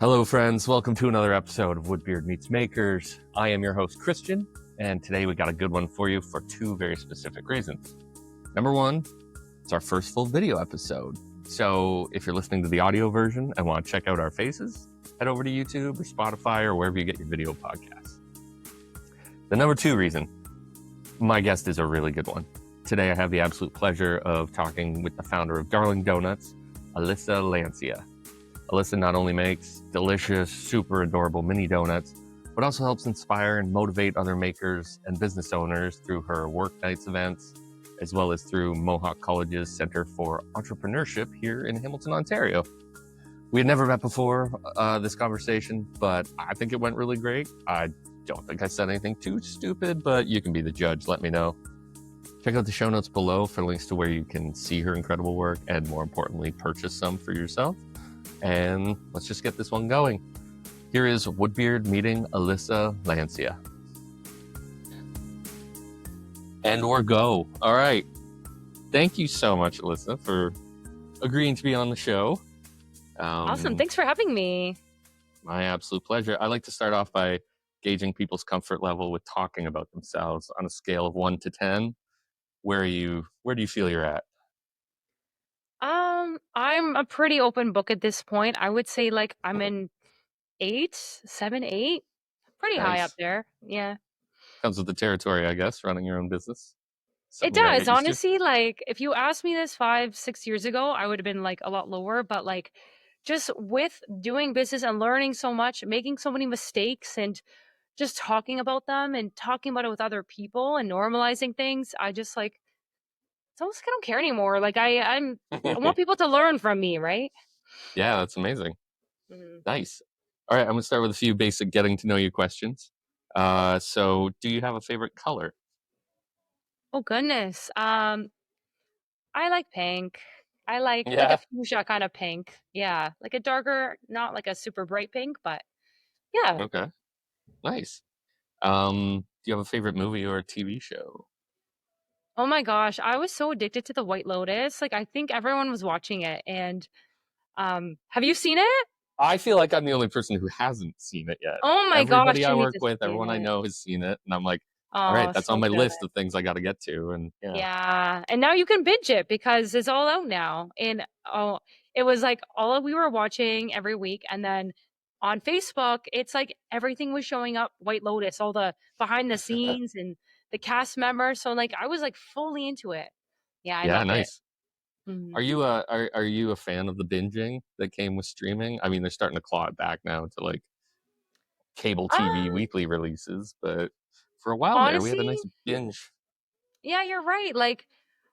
Hello, friends. Welcome to another episode of Woodbeard Meets Makers. I am your host, Christian, and today we got a good one for you for two very specific reasons. Number one, it's our first full video episode. So if you're listening to the audio version and want to check out our faces, head over to YouTube or Spotify or wherever you get your video podcasts. The number two reason, my guest is a really good one. Today I have the absolute pleasure of talking with the founder of Darling Donuts, Alyssa Lancia. Alyssa not only makes delicious, super adorable mini donuts, but also helps inspire and motivate other makers and business owners through her Werk Nights events, as well as through Mohawk College's Center for Entrepreneurship here in Hamilton, Ontario. We had never met before this conversation, but I think it went really great. I don't think I said anything too stupid, but you can be the judge. Let me know. Check out the show notes below for links to where you can see her incredible work and, more importantly, purchase some for yourself. And let's just get this one going. Here is Woodbeard meeting Alyssa Lancia. And we're go. All right. Thank you so much, Alyssa, for agreeing to be on the show. Awesome. Thanks for having me. My absolute pleasure. I like to start off by gauging people's comfort level with talking about themselves on a scale of 1 to 10. Where do you feel you're at? I'm a pretty open book at this point. I would say like I'm in 7, 8. Pretty high up there. Yeah. Comes with the territory, I guess, running your own business. It does. Honestly, like if you asked me this 5, 6 years ago, I would have been like a lot lower. But like just with doing business and learning so much, making so many mistakes and just talking about them and talking about it with other people and normalizing things, I just like it's almost like I don't care anymore. Like I want people to learn from me, right? Yeah, that's amazing. Mm-hmm. Nice. All right, I'm gonna start with a few basic getting to know you questions. So do you have a favorite color? Oh goodness. I like pink. I like a fuchsia kind of pink. Yeah. Like a darker, not like a super bright pink, but yeah. Okay. Nice. Do you have a favorite movie or a TV show? Oh my gosh, I was so addicted to The White Lotus. Like I think everyone was watching it. And have you seen it? I feel like I'm the only person who hasn't seen it yet. Oh my gosh. Everybody I work with, everyone I know has seen it. And I'm like, all right, that's on my list of things I got to get to. And yeah. And now you can binge it because it's all out now. And it was like we were watching every week. And then on Facebook, it's like everything was showing up White Lotus, all the behind the scenes and the cast members. So like I was like fully into it. Yeah, I loved nice. It. Mm-hmm. Are you a fan of the binging that came with streaming? I mean, they're starting to claw it back now to like cable TV weekly releases, but for a while honestly, there we had a nice binge. Yeah, you're right. Like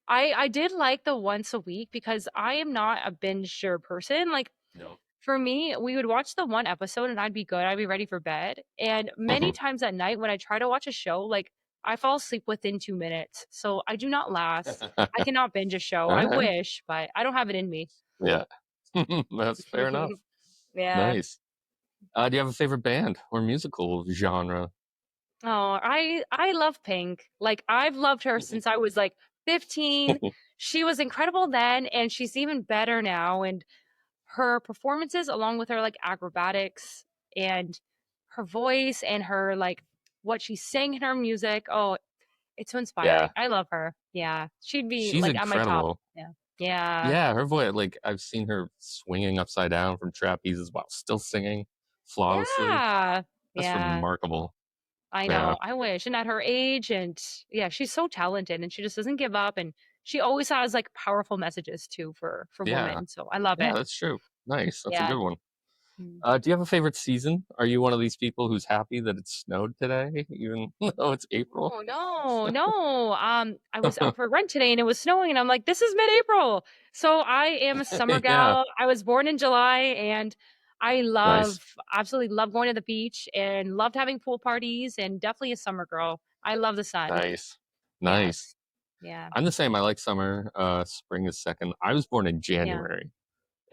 I did like the once a week because I am not a binger person. Like no. For me, we would watch the one episode and I'd be good. I'd be ready for bed. And many times at night when I try to watch a show, like I fall asleep within 2 minutes. So I do not last. I cannot binge a show. I wish, but I don't have it in me. Yeah. That's fair enough. Yeah. Nice. Do you have a favorite band or musical genre? Oh, I love Pink. Like I've loved her since I was like 15. She was incredible then and she's even better now. And her performances along with her like acrobatics and her voice and her like what she sang in her music. Oh, it's so inspiring. Yeah. I love her. Yeah. She's like incredible. At my top. Yeah. Her voice, like I've seen her swinging upside down from trapezes while still singing flawlessly. Yeah. That's remarkable. I know. Yeah. I wish. And at her age and she's so talented and she just doesn't give up and she always has like powerful messages too for women. So I love it. Yeah, that's true. Nice. That's a good one. Do you have a favorite season? Are you one of these people who's happy that it snowed today, even though it's April? Oh, no. I was out for rent today and it was snowing and I'm like, this is mid-April. So I am a summer gal. I was born in July and I absolutely love going to the beach and loved having pool parties and definitely a summer girl. I love the sun. Nice. Yeah. I'm the same. I like summer. Spring is second. I was born in January. Yeah.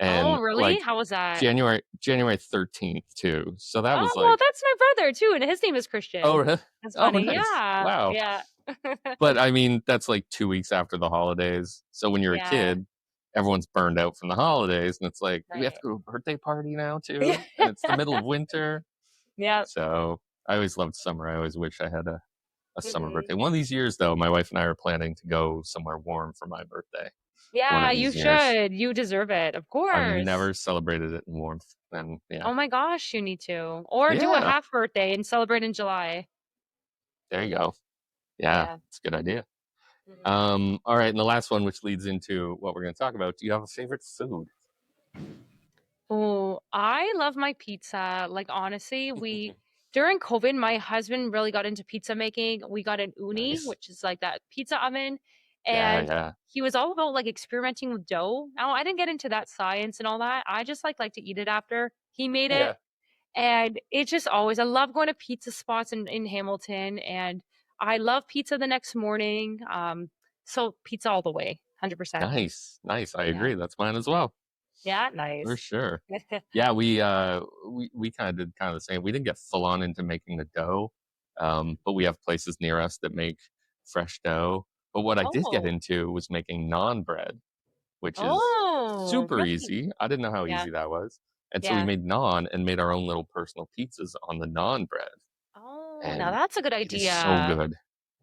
And really? Like, how was that? January 13th too. So that was like. Well, that's my brother too, and his name is Christian. Oh, really? That's funny. Nice. Yeah. Wow. Yeah. But I mean, that's like 2 weeks after the holidays. So when you're a kid, everyone's burned out from the holidays, and it's like, do we have to Right. go to a birthday party now too? And it's the middle of winter. Yeah. So I always loved summer. I always wish I had a summer Hmm. birthday. One of these years, though, my wife and I are planning to go somewhere warm for my birthday. One Yeah, of you these years. should. You deserve it. Of I've course. never celebrated it in warmth. And yeah. Oh my gosh, you need to. Or do a Yeah. half birthday and celebrate in July. There you go. Yeah. Yeah. It's a good idea. Mhm. All right. And the last one, which leads into what we're going to talk about. Do you have a favorite food? Oh, I love my pizza. Like honestly, we during COVID, my husband really got into pizza making. We got an uni, Nice. which is like that pizza oven, Yeah. and Yeah. he was all about like experimenting with dough. Now, I didn't get into that science and all that. I just like to eat it after he made it. Yeah. And it's just always I love going to pizza spots in Hamilton, and I love pizza the next morning. So pizza all the way, 100%. Nice. Nice. I Yeah. agree. That's mine as well. Yeah, For nice. sure. Yeah, we kind of did kind of the same. We didn't get full on into making the dough, but we have places near us that make fresh dough. But what I did get Oh. into was making naan bread, which is Oh, super really? easy. I didn't know how Yeah, easy that was. And so we yeah. made naan and made our own little personal pizzas on the naan bread. Oh, now And that's a good it is so idea. good.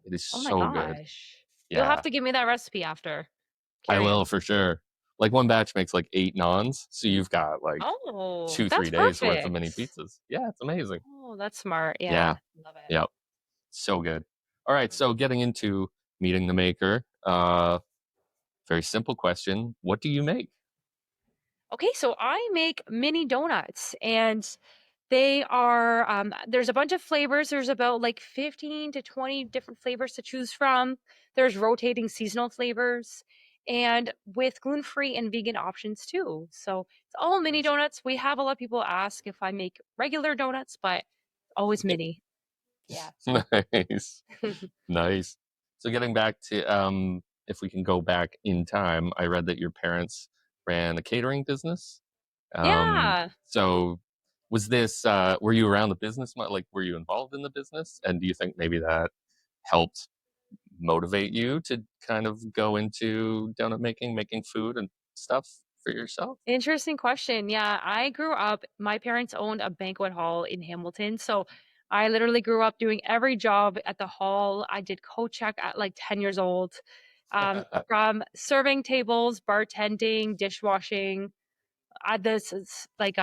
It is Oh my so good. gosh. You'll have Yeah, to give me that recipe after. I will Curious. for sure. Like one batch makes like 8 naans. So you've got like Oh, two, that's 3 days worth of mini perfect. pizzas. Yeah, it's amazing. Oh, that's smart. Yeah. Yeah, love it. Yep. So good. All right. Mhm. So getting into meeting the maker, very simple question. What do you make? Okay, so I make mini donuts and they are there's a bunch of flavors. There's about like 15 to 20 different flavors to choose from. There's rotating seasonal flavors and with gluten-free and vegan options too. So it's all mini Nice. donuts. We have a lot of people ask if I make regular donuts, but always mini. Yeah. Nice. Nice. So getting back to if we can go back in time, I read that your parents ran a catering business. Yeah. So was this were you around the business like were you involved in the business? And do you think maybe that helped motivate you to kind of go into donut making, making food and stuff for yourself? Interesting question. Yeah, I grew up, my parents owned a banquet hall in Hamilton. So I literally grew up doing every job at the hall. I did co-check at like 10 years old, from serving tables, bartending, dishwashing, this is like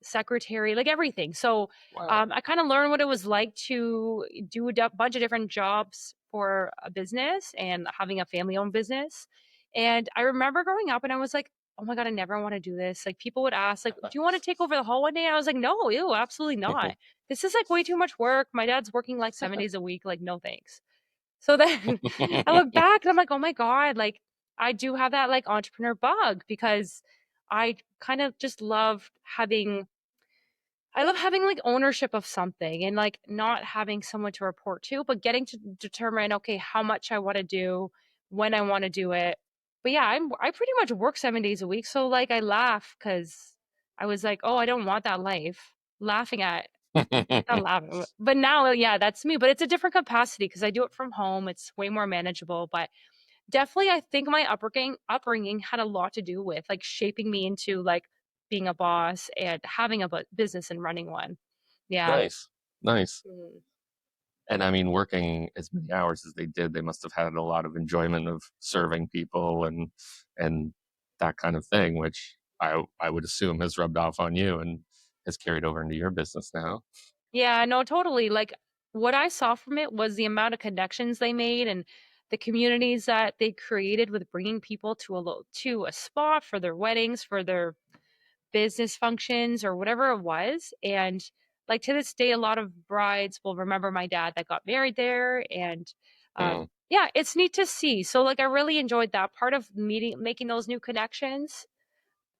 secretary, like everything. So Wow. I kind of learned what it was like to do a bunch of different jobs for a business and having a family owned business. And I remember growing up and I was like, oh my God, I never want to do this. Like people would ask, like, do you want to take over the hall one day? And I was like, no, ew, absolutely not. This is like way too much work. My dad's working like 7 days a week. Like, no thanks. So then I look back and I'm like, oh my God, like I do have that like entrepreneur bug because I kind of just I love having like ownership of something and like not having someone to report to, but getting to determine, okay, how much I want to do, when I want to do it. But yeah, I pretty much work 7 days a week. So like I laugh because I was like, oh, I don't want that life. Laughing at not laughing. But now, yeah, that's me. But it's a different capacity because I do it from home. It's way more manageable. But definitely, I think my upbringing had a lot to do with like shaping me into like being a boss and having a business and running one. Yeah. Nice. Nice. Mm. And I mean, working as many hours as they did, they must have had a lot of enjoyment of serving people and that kind of thing, which I would assume has rubbed off on you and has carried over into your business now. Yeah, no, totally. Like what I saw from it was the amount of connections they made and the communities that they created with bringing people to a spot for their weddings, for their business functions or whatever it was. And like to this day, a lot of brides will remember my dad that got married there. And Mm, yeah, it's neat to see. So like I really enjoyed that part of making those new connections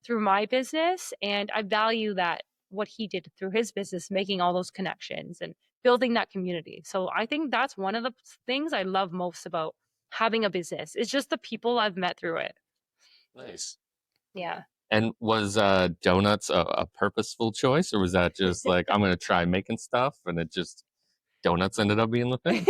through my business. And I value that what he did through his business, making all those connections and building that community. So I think that's one of the things I love most about having a business. It's just the people I've met through it. nice. Yeah. And was donuts a purposeful choice, or was that just like I'm gonna try making stuff, and it just donuts ended up being the thing?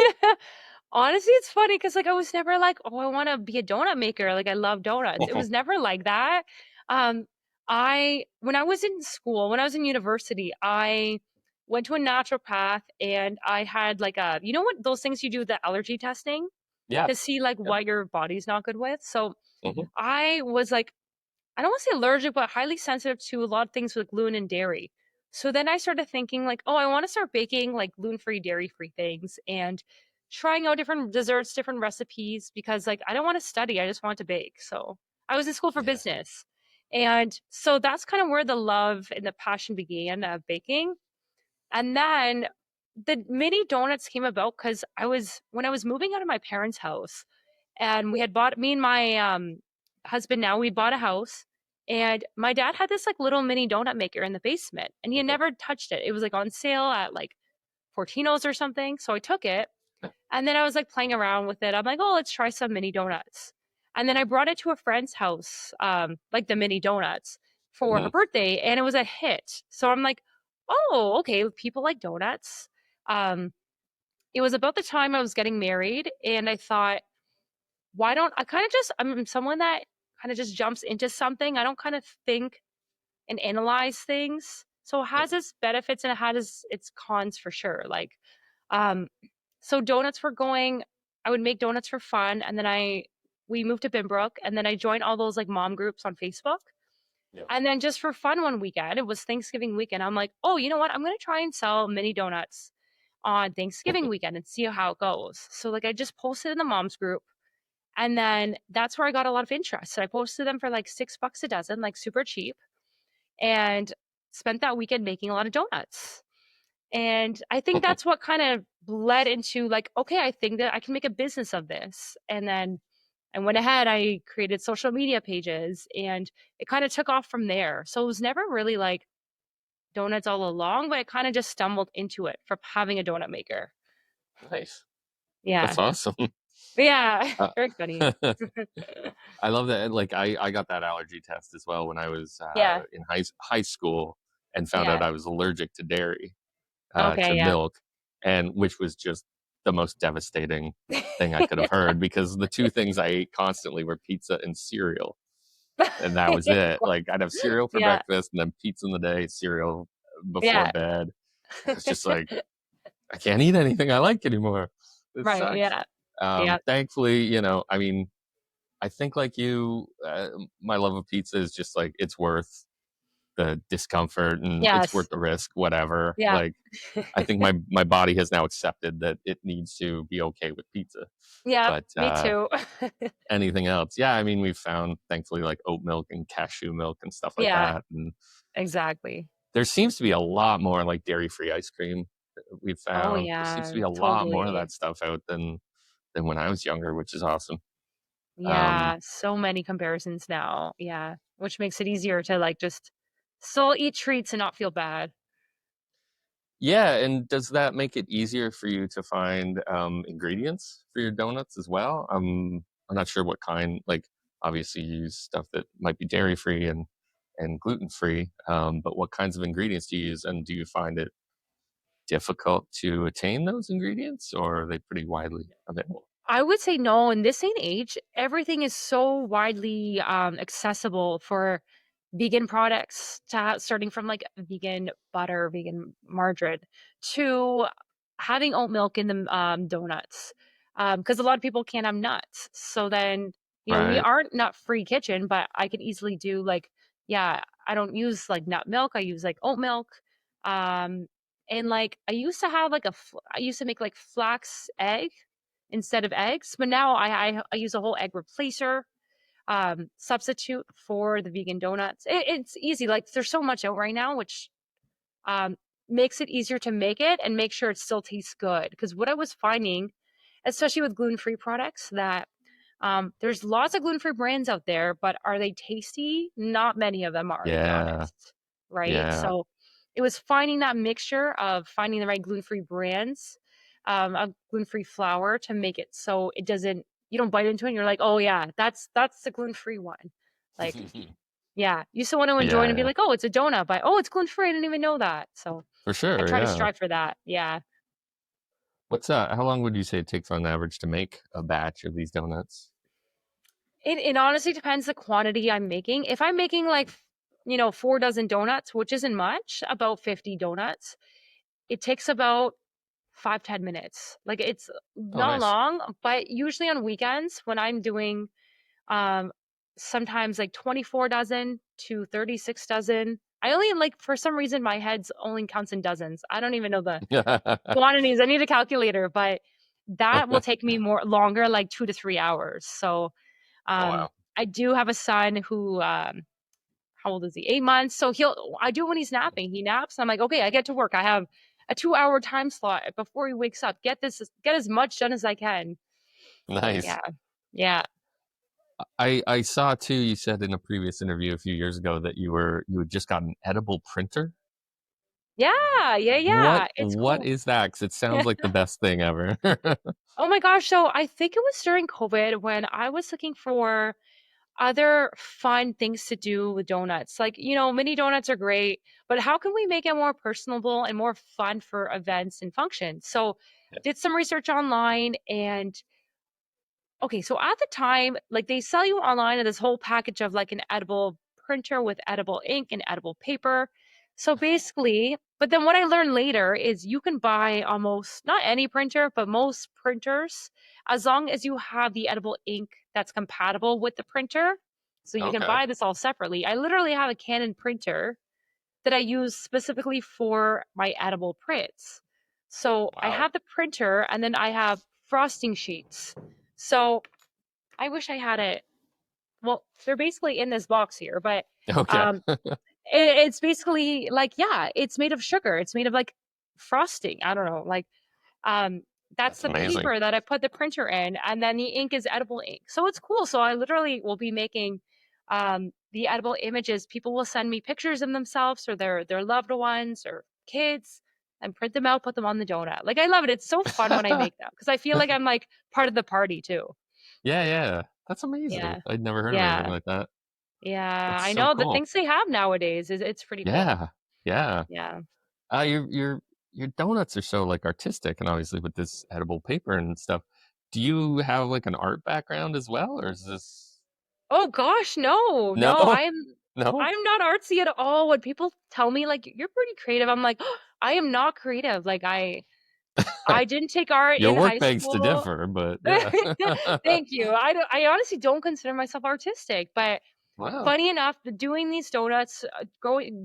Honestly, it's funny because like I was never like, oh, I want to be a donut maker. Like I love donuts. It was never like that. Um, when I was in school, when I was in university, I went to a naturopath and I had like what those things you do, the allergy testing Yeah. to see like Yep. what your body's not good with. So Hmm. I was like, I don't want to say allergic, but highly sensitive to a lot of things with gluten and dairy. So then I started thinking like, oh, I want to start baking like gluten-free, dairy-free things and trying out different desserts, different recipes because like I don't want to study, I just want to bake. So I was in school for Yeah. business. And so that's kind of where the love and the passion began of baking. And then the mini donuts came about because when I was moving out of my parents' house, and we had bought me and my husband now we bought a house, and my dad had this like little mini donut maker in the basement and he had Mhm. never touched it. It was like on sale at like Fortino's or something, so I took it and then I was like playing around with it. I'm like, oh, let's try some mini donuts. And then I brought it to a friend's house, like the mini donuts for her Mhm. birthday, and it was a hit. So I'm like, oh, okay, people like donuts. um it was about the time I was getting married and I thought, why don't I kind of just, I'm someone that kind of just jumps into something. I don't kind of think and analyze things. So it has its benefits and it has its cons for sure. Like, um, so donuts were going, I would make donuts for fun. And then we moved to Binbrook and then I joined all those like mom groups on Facebook. Yep. And then just for fun one weekend, it was Thanksgiving weekend. I'm like, oh, you know what? I'm going to try and sell mini donuts on Thanksgiving weekend and see how it goes. So like I just posted in the moms group and then that's where I got a lot of interest. So I posted them for like $6 a dozen, like super cheap, and spent that weekend making a lot of donuts. And I think that's what kind of led into like, okay, I think that I can make a business of this. And then I went ahead, I created social media pages and it kind of took off from there. So it was never really like donuts all along, but I kind of just stumbled into it from having a donut maker. Nice. That's Yeah. awesome. Yeah. Uh, Very funny. I love that. Like I got that allergy test as well when I was Yeah. in high school and found out Yeah. I was allergic to dairy, to Okay. Yeah. milk, and which was just the most devastating thing I could have heard because the two things I ate constantly were pizza and cereal, and that was it. Like I'd have cereal for Yeah. breakfast and then pizza in the day, cereal before Yeah. bed. It's just like I can't eat anything I like anymore. It Right. sucks. Yeah. Yeah. Thankfully, I mean, I think like you, my love of pizza is just like it's worth the discomfort and it's Yes. worth the risk, whatever. Yeah. Like I think my body has now accepted that it needs to be okay with pizza. Yeah. But Me too. anything else, yeah, I mean, we've found thankfully like oat milk and cashew milk and stuff like Yeah. that. And Exactly. there seems to be a lot more like dairy-free ice cream we've Oh found. There seems to yeah. be a lot more of Totally. that stuff out than when I was younger, which is awesome. Um, Yeah. So many comparisons now. Yeah. Which makes it easier to like just still eat treats and not feel bad. yeah, and does that make it easier for you to find ingredients for your donuts as well? I'm not sure what kind. Like, obviously, you use stuff that might be dairy free and gluten free. But what kinds of ingredients do you use, and do you find it difficult to attain those ingredients, or are they pretty widely available? I would say no. In this day and age, everything is so widely accessible for vegan products starting from like vegan butter, vegan margarine to having oat milk in the donuts. Because a lot of people can't have nuts. So then, we Right. aren't nut free kitchen, but I can easily do like, yeah, I don't use like nut milk. I use like oat milk. Um, and like I used to have like I used to make like flax egg instead of eggs, but now I use a whole egg replacer substitute for the vegan donuts. It's easy. Like there's so much out right now, which um, makes it easier to make it and make sure it still tastes good. Because what I was finding, especially with gluten-free products, that there's lots of gluten-free brands out there, but are they tasty? Not many of them are, to be Yeah. honest. Right. Yeah. So it was finding that mixture of finding the right gluten-free brands, of gluten-free flour to make it so it doesn't, you don't bite into it and you're like, oh yeah, that's the gluten-free one. Like, yeah, you still want to enjoy it Yeah. and be Yeah. like, oh, it's a donut, but oh, it's gluten-free. I didn't even know that. So For I sure. try to Yeah. strive for that. Yeah. How long would you say it takes on average to make a batch of these donuts? It honestly depends the quantity I'm making. If I'm making like, 4 dozen donuts, which isn't much, about 50 donuts, it takes about 5-10 minutes. Like it's Oh, not nice. long, but usually on weekends when I'm doing um sometimes like 24 dozen to 36 dozen. I only like for some reason my head's only counts in dozens. I don't even know the Oh, quantities. I need a calculator, but that will take me more longer, like 2 to 3 hours. So um wow. I do have a son who how old is he? 8 months. So I do it when he's napping. He naps. I'm like, okay, I get to work. I have a 2 hour time slot before he wakes up. Get as much done as I can. So Nice. yeah. Yeah. I saw too, you said in a previous interview a few years ago that you had just got an edible printer. Yeah. Yeah. What Yeah. It's what cool. is that? Because it sounds like the best thing ever. Oh my gosh. So I think it was during COVID when I was looking for other fun things to do with donuts. Like, mini donuts are great, but how can we make it more personable and more fun for events and functions? So did some research online and okay, so at the time, like they sell you online this whole package of like an edible printer with edible ink and edible paper. So basically, but then what I learned later is you can buy almost not any printer, but most printers, as long as you have the edible ink that's compatible with the printer. So you can Okay. buy this all separately. I literally have a Canon printer that I use specifically for my edible prints. So I Wow. have the printer and then I have frosting sheets. So I wish I had it. Well, they're basically in this box here, but Okay. um, it's basically like, yeah, it's made of sugar. It's made of like frosting. I don't know, like um, that's That's the amazing. paper that I put the printer in, and then the ink is edible ink. So it's cool. So I literally will be making the edible images. People will send me pictures of themselves or their loved ones or kids and print them out, put them on the donut. Like I love it. It's so fun when I make them because I feel like I'm like part of the party too. Yeah, yeah. That's amazing. Yeah. I'd never heard of anything Yeah. like that. Yeah. That's I so know the cool. things they have nowadays is it's pretty cool. Yeah. Yeah. Yeah. Your donuts are so like artistic and obviously with this edible paper and stuff. Do you have like an art background as well, or is this Oh gosh, no. no? No, No? I'm not artsy at all. When people tell me like you're pretty creative, I'm like, oh, I am not creative. Like I didn't take art Your in work high begs to school. differ, but yeah. Thank you. I honestly don't consider myself artistic, but Wow. funny enough, doing these donuts,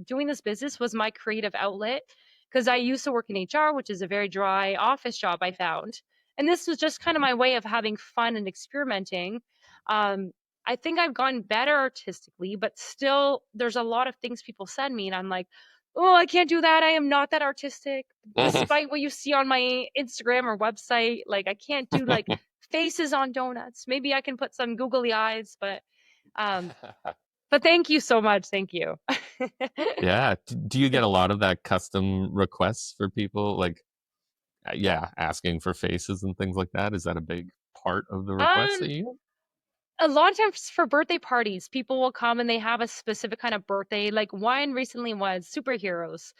doing this business was my creative outlet because I used to work in HR, which is a very dry office job I found. And this was just kind of my way of having fun and experimenting. Um, I think I've gotten better artistically, but still, there's a lot of things people send me, and I'm like, oh, I can't do that. I am not that artistic, despite what you see on my Instagram or website. Like, I can't do like faces on donuts. Maybe I can put some googly eyes, um, but thank you so much. Thank you. Yeah. Do you get a lot of that custom requests for people like yeah, asking for faces and things like that? Is that a big part of the requests Um, that you a lot of times for birthday parties, people will come and they have a specific kind of birthday. Like one recently was superheroes,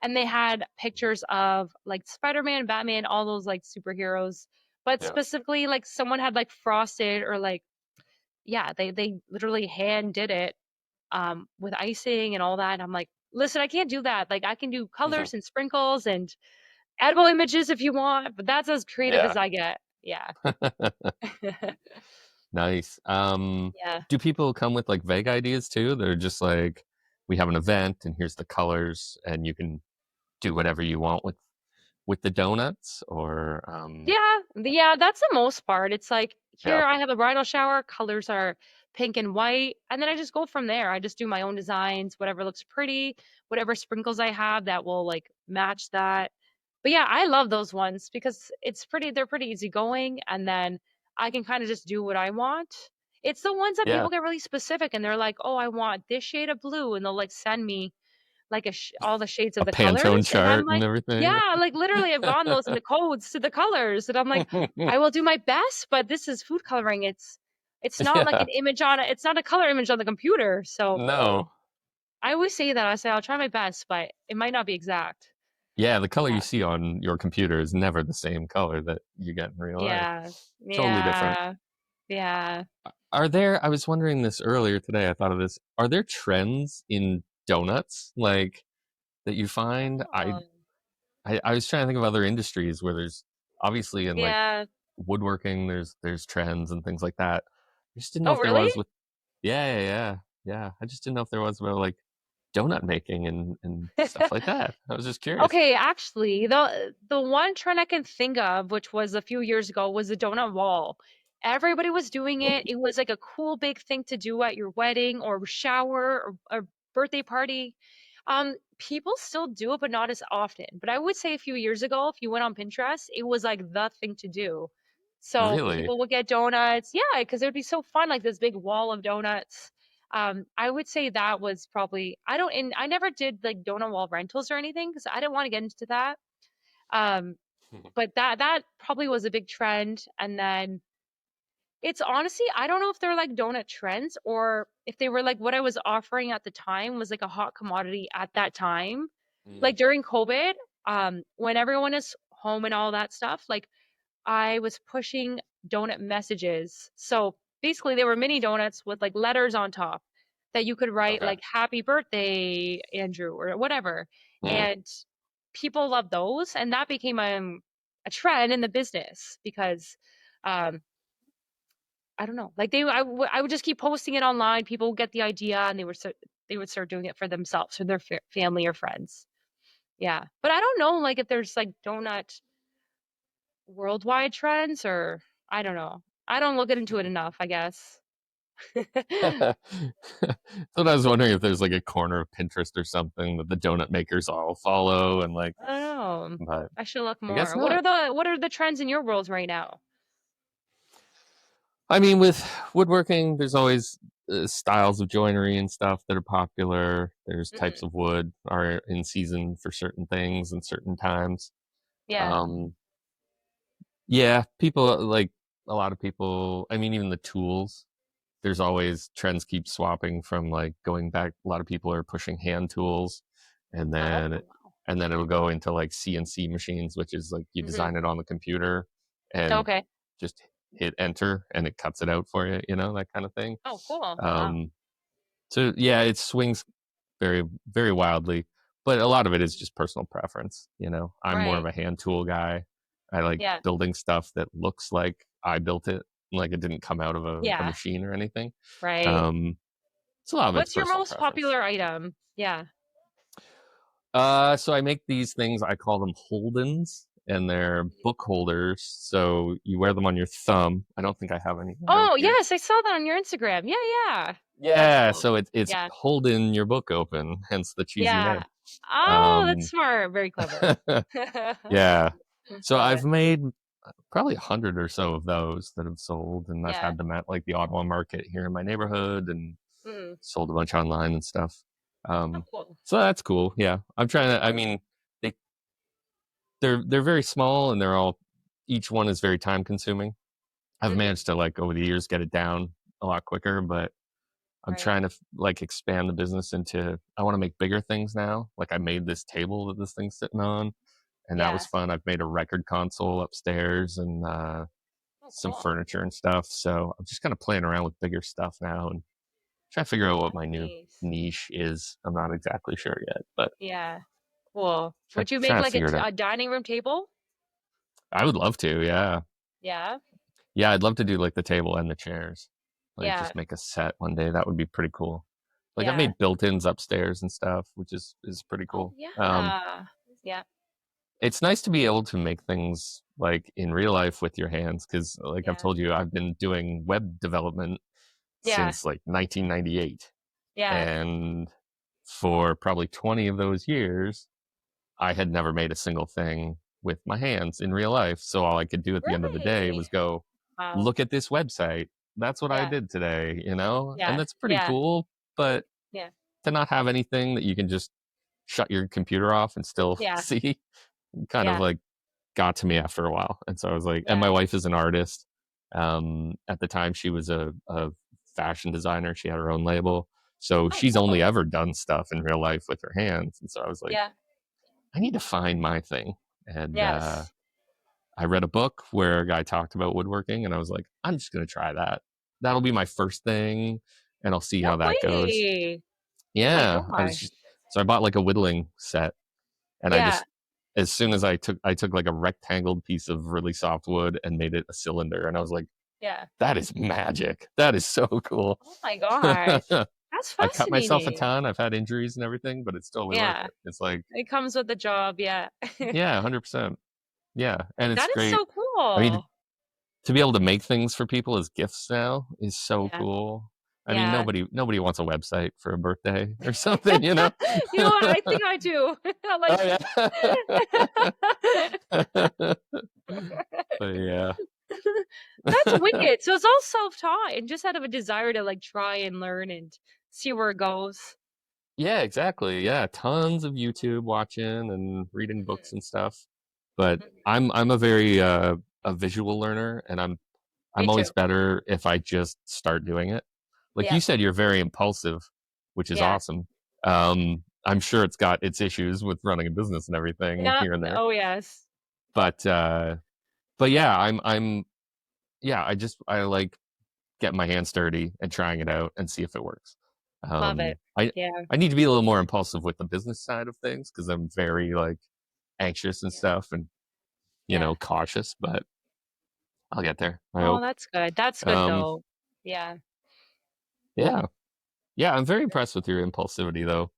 and they had picture of like Spider-Man, Batman, all those like superheroes. But yeah. specifically, like someone had like frosted or like yeah, they literally hand did it with icing and all that. And I'm like, listen, I can't do that. Like I can do Mhm. colors and sprinkles and edible images if you want, but that's as creative Yeah. as I get. Yeah. Nice. Yeah. Do people come with like vague ideas too? They're just like, we have an event and here's the colors and you can do whatever you want with the donuts or Yeah. Yeah, that's the most part. It's like, yeah. here I have a bridal shower, colors are pink and white, and then I just go from there. I just do my own designs, whatever looks pretty, whatever sprinkles I have that will like match that. But yeah, I love those ones because they're pretty easygoing, and then I can kind of just do what I want. It's the ones that Yeah. people get really specific and they're like, "Oh, I want this shade of blue," and they'll like send me like all the shades A of the Pantone colors, and I'm chart and like, everything. yeah, like literally I've gotten those in the codes to the colors, and I'm like, I will do my best, but this is food coloring. It's not like Yeah. an image on it. It's not a color image on the computer. So No. I always say that. I say I'll try my best, but it might not be exact. Yeah, the color you Yeah. see on your computer is never the same color that you get in real life. Yeah. Totally different. Yeah. Yeah. Are there, I was wondering this earlier today, I thought of this. Are there trends in donuts like that you find? Oh, I was trying to think of other industries where there's obviously in like yeah. woodworking, there's trends and things like that. I just didn't know Oh, if there really? was with yeah. I just didn't know if there was about like donut making and stuff like that. I was just curious. Okay, actually, the one trend I can think of, which was a few years ago, was the donut wall. Everybody was doing it. It was like a cool big thing to do at your wedding or shower or birthday party. People still do it, but not as often. But I would say a few years ago, if you went on Pinterest, it was like the thing to do. So Really? people would get donuts, yeah, because it would be so fun, like this big wall of donuts. I would say that was probably and I never did like donut wall rentals or anything because I didn't want to get into that. Um, but that probably was a big trend. And then it's honestly, I don't know if they're like donut trends or if they were like what I was offering at the time was like a hot commodity at that time. Mm. Like during COVID, when everyone is home and all that stuff, like I was pushing donut messages. So basically, they were mini donuts with like letters on top that you could write Okay. like "Happy Birthday, Andrew" or whatever. Mm. And people loved those, and that became a trend in the business because um, I don't know, like I would just keep posting it online. People would get the idea, and they would start doing it for themselves or their family or friends. Yeah, but I don't know, like if there's like donut worldwide trends or I don't know. I don't look into it enough, I guess. I So I was wondering if there's like a corner of Pinterest or something that the donut makers all follow and like, don't know. but I should look I guess more. not. What are the trends in your world right now? I mean, with woodworking, there's always styles of joinery and stuff that are popular. There's types Mm-mm. of wood are in season for certain things and certain times. Yeah. Um, yeah, people like a lot of people. I mean, even the tools. There's always trends keep swapping from like going back. A lot of people are pushing hand tools, and Oh, then wow. it'll go into like CNC machines, which is like you Hmm. design it on the computer and Okay. just hit enter and it cuts it out for you, that kind of thing. Oh, cool. Wow. Um, so yeah, it swings very, very wildly, but a lot of it is just personal preference. I'm more of Right. a hand tool guy. I like Yeah. building stuff that looks like I built it, like it didn't come out of a Yeah. machine or anything. Right. Um, so a lot of it's What's your personal most preference. popular item? Yeah. So I make these things, I call them Holdens, and they're book holders. So you wear them on your thumb. I don't think I have any out Oh, here. yes, I saw that on your Instagram. Yeah, yeah. That's Yeah, cool. so it's Yeah. holding your book open, hence the cheesy Yeah. name. Oh, that's Um, smart. Very clever. yeah. So Love I've it. made probably 100 or so of those that have sold, and I've Yeah. had them at like the Ottawa market here in my neighborhood, and Mm. sold a bunch online and stuff. Oh, Um, cool. so that's cool. Yeah, I'm trying to. I mean, they they're very small, and they're all each one is very time consuming. I've Hmm. managed to like over the years get it down a lot quicker, but I'm Right. trying to like expand the business into. I want to make bigger things now. Like I made this table that this thing's sitting on, and that was Yeah. fun. I've made a record console upstairs and Oh, some cool. furniture and stuff. So I'm just kind of playing around with bigger stuff now and trying to figure out what That's my new nice. niche is. I'm not exactly sure yet, but Yeah. Cool. Would you make trying to like figure it out. a dining room table? I would love to. Yeah. Yeah. Yeah. I'd love to do like the table and the chairs, like Yeah. just make a set one day. That would be pretty cool. Like I've Yeah. made built-ins upstairs and stuff, which is pretty Oh, cool. yeah. Yeah. It's nice to be able to make things like in real life with your hands. Cause like I've Yeah. told you, I've been doing web development Yeah. since like 1998. Yeah. And for probably 20 of those years, I had never made a single thing with my hands in real life. So all I could do at the end of the day Really? was go, Wow. look at this website. That's what I Yeah. did today, and Yeah. that's pretty Yeah. cool. But Yeah. to not have anything that you can just shut your computer off and still Yeah. see kind of Yeah. like got to me after a while. And so I was like, and Yeah. my wife is an artist. At the time, she was a fashion designer. She had her own label. So Oh, she's only cool. ever done stuff in real life with her hands. And so I was like, Yeah. I need to find my thing. And Yes. I read a book where a guy talked about woodworking, and I was like, I'm just going to try that. That'll be my first thing, and I'll see No how that goes. way. Oh my Yeah, gosh. so I bought like a whittling set, and I Yeah. just, as soon as I took like a rectangled piece of really soft wood and made it a cylinder, and I was like, Yeah. that is magic. That is so cool. Oh my gosh. That's I've cut myself a fascinating. ton. I've had injuries and everything, but it's totally worth Yeah. it. It's like, It comes with the job. Yeah. yeah, 100%. Yeah, and it's That is great. so I mean, cool. to be able to make things for people as gifts now is so Yeah. cool. I mean, Yeah. nobody wants a website for a birthday or something, you know? You know what? I think I do. Like, Oh yeah. But yeah. that's wicked. So it's all self-taught and just out of a desire to like try and learn and see where it goes. Yeah, exactly. Yeah, tons of YouTube watching and reading books Mhm, and stuff. But mhm. I'm a very a visual learner, and Me I'm always too. better if I just start doing it. Like Yeah. you said, you're very impulsive, which is Yeah. awesome. I'm sure it's got its issues with running a business and everything Yeah. here and there. Oh yes. But but yeah, yeah, I like getting my hands dirty and trying it out and see if it works. Love it. I Yeah. I need to be a little more impulsive with the business side of things because I'm very like anxious and stuff and Yeah. cautious, but I'll get there. I Oh, hope. that's good. That's good Um, though. Yeah. yeah, yeah, I'm very impressed with your impulsivity though.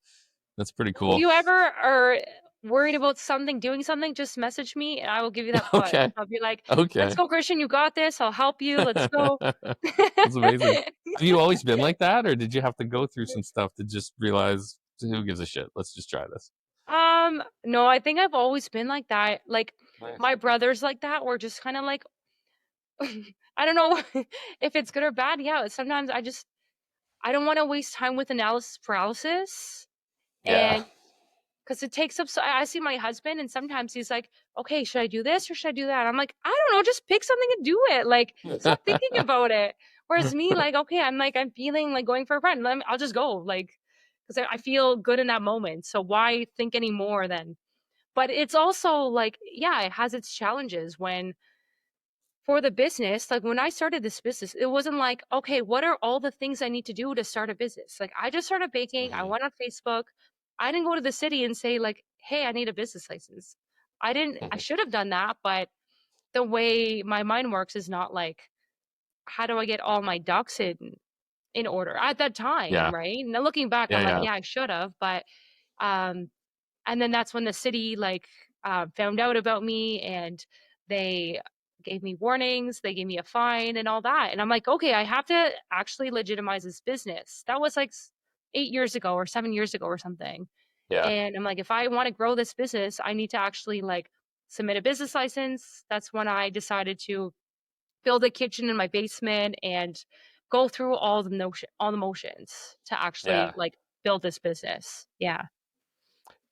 That's pretty If cool. you ever are worried about something, doing something, just message me and I will give you that push. Okay, I'll be like, let's okay. go, Christian. You got this. I'll help you. Let's go. That's amazing. Have you always been like that, or did you have to go through some stuff to just realize who gives a shit? Let's just try this. No, I think I've always been like that. Like Nice. my brother's like that. We're just kind of like, I don't know if it's good or bad. Yeah, sometimes I don't want to waste time with analysis paralysis. Yeah. And because it takes up so I see my husband and sometimes he's like, okay, should I do this or should I do that? I'm like, I don't know, just pick something and do it. Like, stop thinking about it. Whereas me, like, okay, I'm feeling like going for a run. I'll just go, like, because I feel good in that moment. So why think anymore then? But it's also like, yeah, it has its challenges when for the business, like when I started this business, it wasn't like, okay, what are all the things I need to do to start a business? Like I just started baking. I Mhm. went on Facebook. I didn't go to the city and say like, hey, I need a business license. I Mhm. should have done that, but the way my mind works is not like, how do I get all my ducks in order at that time, Yeah. right? Now looking back, Yeah. I'm like, Yeah. yeah, I should have, but um and then that's when the city like found out about me and they gave me warnings, they gave me a fine and all that. And I'm like, okay, I have to actually legitimize this business. That was like 8 years ago or 7 years ago or something. Yeah. And I'm like, if I want to grow this business, I need to actually like submit a business license. That's when I decided to build a kitchen in my basement and go through all the motions to actually Yeah. like build this business. Yeah.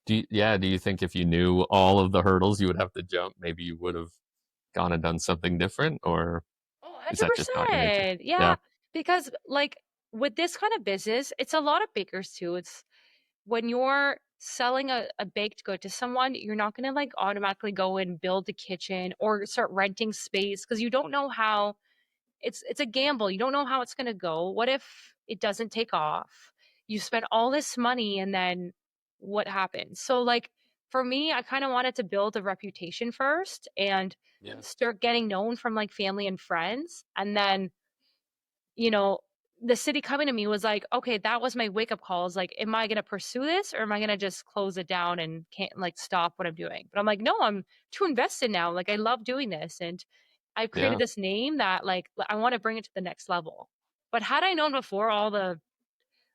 Do you think if you knew all of the hurdles you would have to jump, maybe you would have gone and done something different, or Oh, is that just not your nature? 100%. Yeah, Yeah. because like with this kind of business, it's a lot of bakers too. It's when you're selling a baked good to someone, you're not going to like automatically go and build a kitchen or start renting space because you don't know how it's a gamble. You don't know how it's going to go. What if it doesn't take off? You spend all this money and then what happens? So like for me, I kind of wanted to build a reputation first and Yeah. start getting known from like family and friends. And then, you know, the city coming to me was like, okay, that was my wake up calls. Like, am I going to pursue this or am I going to just close it down and can't like stop what I'm doing? But I'm like, no, I'm too invested now. Like, I love doing this. And I've created Yeah. this name that like I want to bring it to the next level. But had I known before all the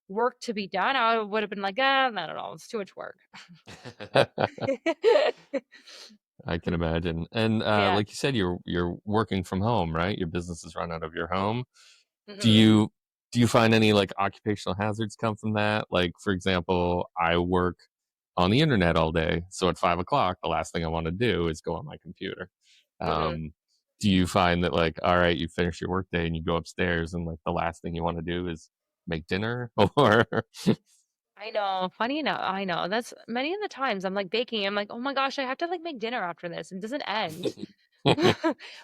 work to be done, I would have been like, ah, not at all. It's too much work. I can imagine. And Yeah. like you said, you're working from home, right? Your business is run out of your home. Do Hmm. you do you find any like occupational hazards come from that? Like, for example, I work on the internet all day, so at 5 o'clock, the last thing I want to do is go on my computer. Hmm. Um, do you find that like, all right, you finish your workday and you go upstairs, and like the last thing you want to do is make dinner, or I know. Funny enough, I know. That's many of the times I'm like baking. I'm like, oh my gosh, I have to like make dinner after this. It doesn't end.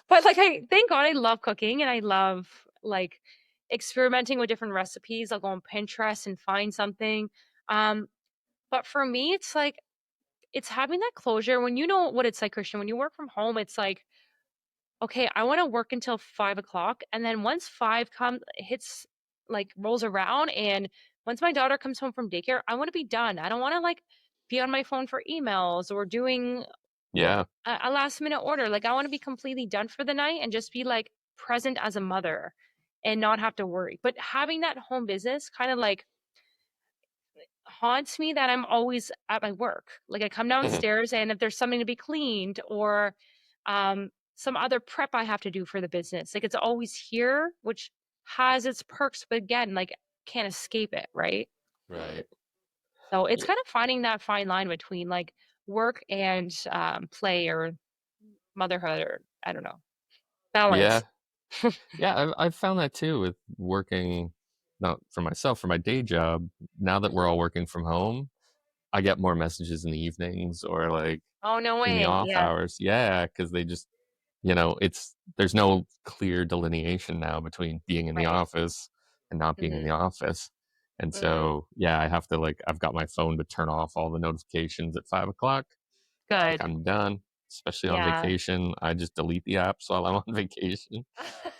But like I thank God I love cooking and I love like experimenting with different recipes. I'll go on Pinterest and find something. Um, but for me, it's like it's having that closure when you know what it's like, Christian. When you work from home, it's like, okay, I want to work until 5 o'clock. And then once five comes hits like rolls around and once my daughter comes home from daycare, I want to be done. I don't want to like be on my phone for emails or doing Yeah. a last minute order. Like I want to be completely done for the night and just be like present as a mother and not have to worry. But having that home business kind of like haunts me that I'm always at my work. Like I come Mhm. downstairs and if there's something to be cleaned or some other prep I have to do for the business, like it's always here, which has its perks, but again, like can't escape it, right? Right. So it's Y- kind of finding that fine line between like work and play or motherhood or I don't know, Yeah. balance. Yeah. I've found that too with working, not for myself, for my day job. Now that we're all working from home, I get more messages in the evenings or like Oh, no in the way. off Yeah. hours. Yeah. Cause they just, there's no clear delineation now between being in the Right. office and not being in Hmm. the office. And Hmm. so, yeah, I have to like, I've got my phone to turn off all the notifications at 5 o'clock. Like Good. I'm done, especially on Yeah. vacation. I just delete the apps while I'm on vacation.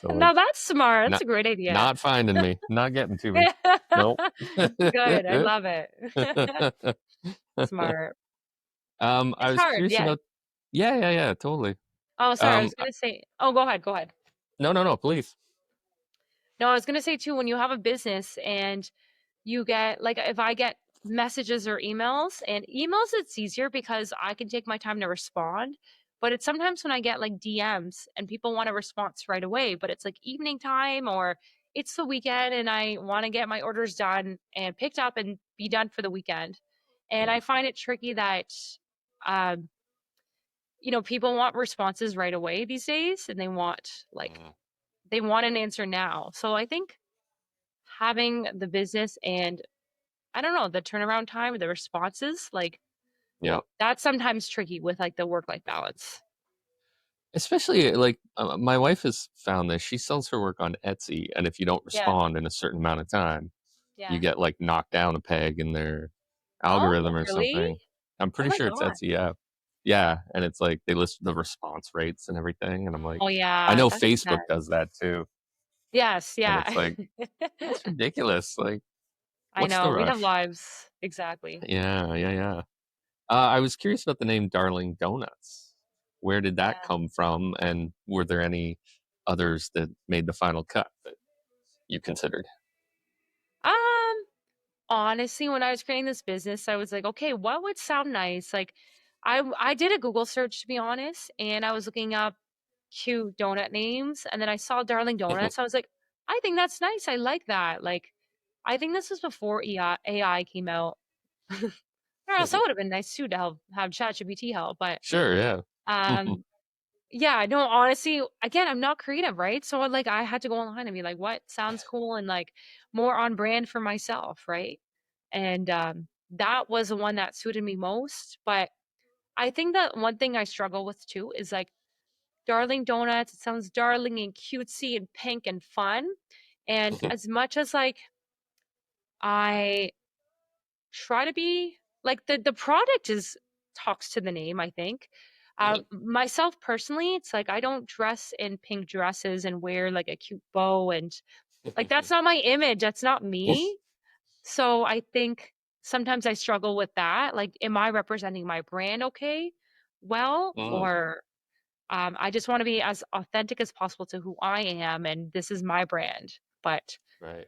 So like, No, that's smart. That's not, a great idea. not finding me, not getting to me. Nope. Good. I love it. Smart. I It's was hard. curious Yeah. about, yeah, totally. Oh, sorry. I Um, was gonna say. Oh, go ahead. Go ahead. no, please. No, I was gonna say too. When you have a business and you get like, if I get messages or emails, and emails, it's easier because I can take my time to respond. But it's sometimes when I get like DMs and people want a response right away, but it's like evening time or it's the weekend and I want to get my orders done and picked up and be done for the weekend. And I find it tricky that um people want responses right away these days and Mm. they want an answer now. So I think having the business and I don't know, the turnaround time, the responses, like Yeah. that's sometimes tricky with like the work life balance. Especially like my wife has found this. She sells her work on Etsy, and if you don't Yeah. respond in a certain amount of time, you Yeah. get like knocked down a peg in their algorithm Oh, or really? something. I'm Oh pretty my sure it's god. Etsy. Yeah. Yeah. And it's like they list the response rates and everything. And I'm like, Oh I yeah, know that's Facebook bad. does that too. Yes, And it's yeah. like, that's ridiculous. Like, I what's the know. We have rush? lives. Exactly. Yeah. I was curious about the name Darling Donuts. Where did that Yeah. come from? And were there any others that made the final cut that you considered? Um, Honestly, when I was creating this business, I was like, okay, what would sound nice? Like I did a Google search to be honest, and I was looking up cute donut names, and then I saw Darling Donuts. I was like, I think that's nice. I like that. Like I think this was before AI came out. Or else that would have been nice too to have ChatGPT help. But Sure, yeah. um yeah, no, honestly, again, I'm not creative, right? So like I had to go online and be like, what sounds cool and like more on brand for myself, right? And that was the one that suited me most. But I think that one thing I struggle with too is like Darling Donuts. It sounds darling and cutesy and pink and fun. And as much as like I try to be like the product is talks to the name, I think. Myself personally, it's like I don't dress in pink dresses and wear like a cute bow and like that's not my image. That's not me. So I think sometimes I struggle with that. Like, am I representing my brand okay? Well, Mm, or I just want to be as authentic as possible to who I am, and this is my brand. But right.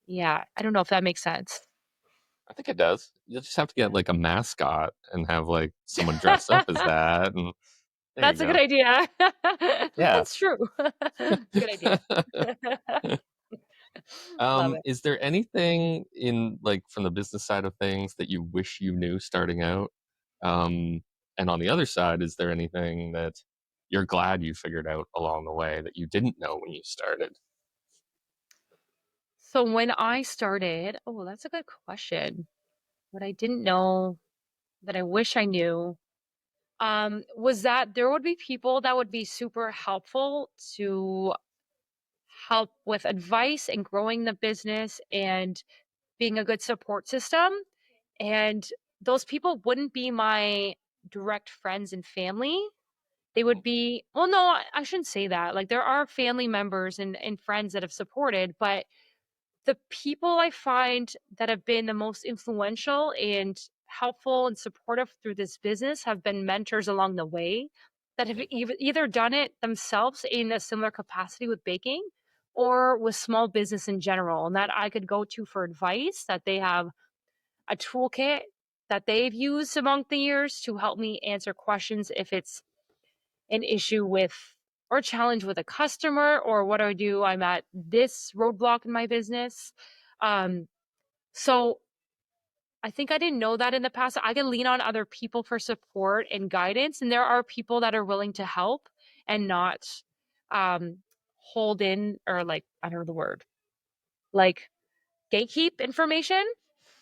yeah, I don't know if that makes sense. I think it does. You just have to get Yeah. like a mascot and have like someone dress up as that, and there you That's a good go. idea. Yeah. That's true. Good idea. Love it. Is there anything in like from the business side of things that you wish you knew starting out? And on the other side, is there anything that you're glad you figured out along the way that you didn't know when you started? So when I started, oh, that's a good question. What I didn't know that I wish I knew was that there would be people that would be super helpful to help with advice and growing the business and being a good support system. And those people wouldn't be my direct friends and family. They would be, well, no, I shouldn't say that. Like there are family members and friends that have supported, but the people I find that have been the most influential and helpful and supportive through this business have been mentors along the way that have either done it themselves in a similar capacity with baking or with small business in general, and that I could go to for advice, that they have a toolkit that they've used among the years to help me answer questions if it's an issue with or challenge with a customer, or what do I do? I'm at this roadblock in my business. Um, so I think I didn't know that in the past. I can lean on other people for support and guidance, and there are people that are willing to help and not um, hold in, or like, I don't know the word, like gatekeep information.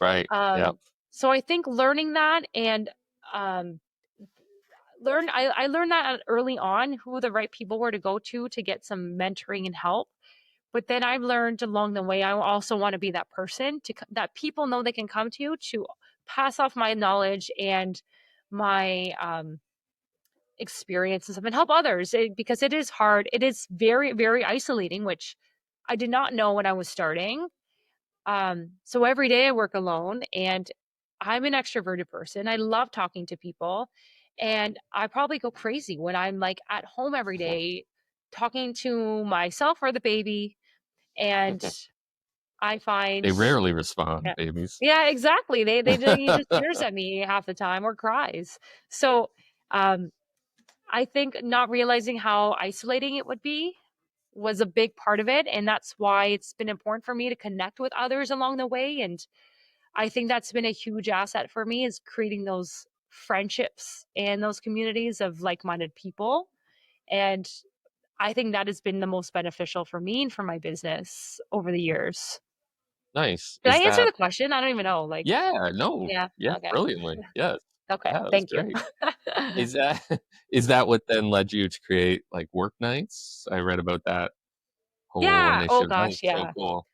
Right. Yeah. Um, so I think learning that and um, I learned that early on who the right people were to go to get some mentoring and help. But then I've learned along the way, I also want to be that person that people know they can come to pass off my knowledge and my experiences and help others, because it is hard. It is very, very isolating, which I did not know when I was starting. So every day I work alone, and I'm an extroverted person. I love talking to people, and I probably go crazy when I'm like at home every day talking to myself or the baby. And I They find, rarely respond, yeah, babies. yeah, exactly. He just stares at me half the time or cries. So um, I think not realizing how isolating it would be was a big part of it, and that's why it's been important for me to connect with others along the way. And I think that's been a huge asset for me, is creating those friendships and those communities of like-minded people. And I think that has been the most beneficial for me and for my business over the years. Nice. Did I Is answer that the question? I don't even know. Like, Yeah, no. yeah. Yeah, Okay. brilliantly. Yes. Okay. Yeah, that's Thank you. great. Is that is that what then led you to create, like, Work Nights? I read about that whole Yeah. Oh initiative. That gosh. was so Yeah. cool.